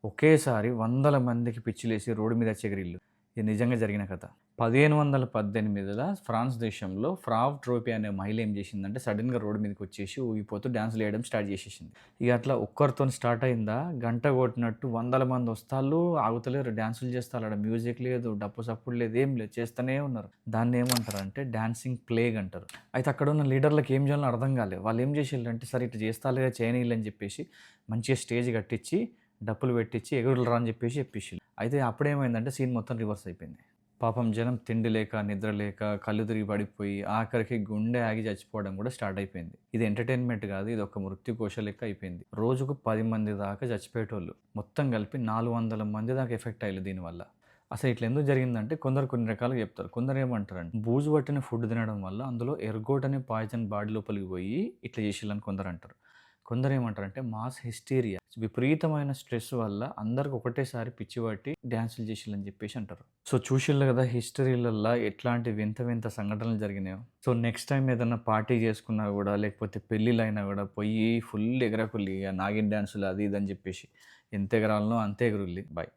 ఒకేసారి వందల మందికి పిచ్చిలేసి రోడ్డు మీద చెగిరిల్లు. ఇది నిజంగా జరిగిన కథ. 1518లో ఫ్రాన్స్ దేశంలో ఫ్రావ్ ట్రోపీ అనే మహిళ ఏం చేసిందంటే సడెన్‌గా రోడ్డు మీదకొచ్చేసి ఊగిపోతూ డాన్సులేయడం స్టార్ట్ చేసేసింది. ఇగ అట్లా ఒక్కరితోని స్టార్ట్ అయిందా, గంట కొట్టినట్టు వందల మంది వస్తాళ్ళు, ఆగుతలేరు. డాన్సులు చేస్తాళ్ళు. ఆడ మ్యూజిక్ లేదు, డప్పు సప్పుడు లేదు, ఏం లేదు. చేస్తూనే ఉన్నారు. దాన్నేమంటారంటే డాన్సింగ్ ప్లేగ్ అంటారు. అయితే అక్కడున్న లీడర్‌లకి ఏం చేయాలో అర్థం కాలే. వాళ్ళేం చేసిల్లంటే సరే ఇట్లా చేస్తాలుగా చేయనీయలని చెప్పేసి మంచిగా స్టేజ్ కట్టించి డప్పులు పెట్టించి ఎగురులురా అని చెప్పేసిల్లు. అయితే అప్పుడేమైందంటే సీన్ మొత్తం రివర్స్ అయిపోయింది. పాపం జనం తిండి లేక, నిద్ర లేక, కళ్ళు తిరిగి పడిపోయి, ఆఖరికి గుండె ఆగి చచ్చిపోవడం కూడా స్టార్ట్ అయిపోయింది. ఇది ఎంటర్‌టైన్‌మెంట్ కాదు. ఇది ఒక మృత్యుకోశ లెక్క అయిపోయింది. రోజుకు 10 మంది దాకా చచ్చిపోయేటోళ్ళు. మొత్తం కలిపి 400 మంది దాకా ఎఫెక్ట్ అయ్యిల్లు దీనివల్ల. అసలు ఇట్లా ఎందుకు జరిగిందంటే కొందరు కొన్ని రకాలుగా చెప్తారు. కొందరు ఏమంటారంటే బూజు పట్టిన ఫుడ్ తినడం వల్ల అందులో ఎర్గోట్ అనే పాయిజన్ బాడీ లోపలికి పోయి ఇట్లా చేసిల్లని కొందరు అంటారు. కొందరేమంటారంటే మాస్ హిస్టీరియా, విపరీతమైన స్ట్రెస్ వల్ల అందరికి ఒకటేసారి పిచ్చి పట్టి డాన్సులు చేసిల్లని చెప్పేసి అంటారు. సో చూసిల్లు కదా హిస్టరీలల్లా ఎట్లాంటి వింత వింత సంఘటనలు జరిగినాయో. సో నెక్స్ట్ టైం ఏదన్నా పార్టీ చేసుకున్నా కూడా లేకపోతే పెళ్ళిళ్ళైనా కూడా పోయి ఫుల్ ఎగరకుల్లి ఇగ నాగిన్ డాన్సులు అది ఇది అని చెప్పేసి ఎంత ఎగరాలనో అంతే ఎగురుల్లి. బాయ్.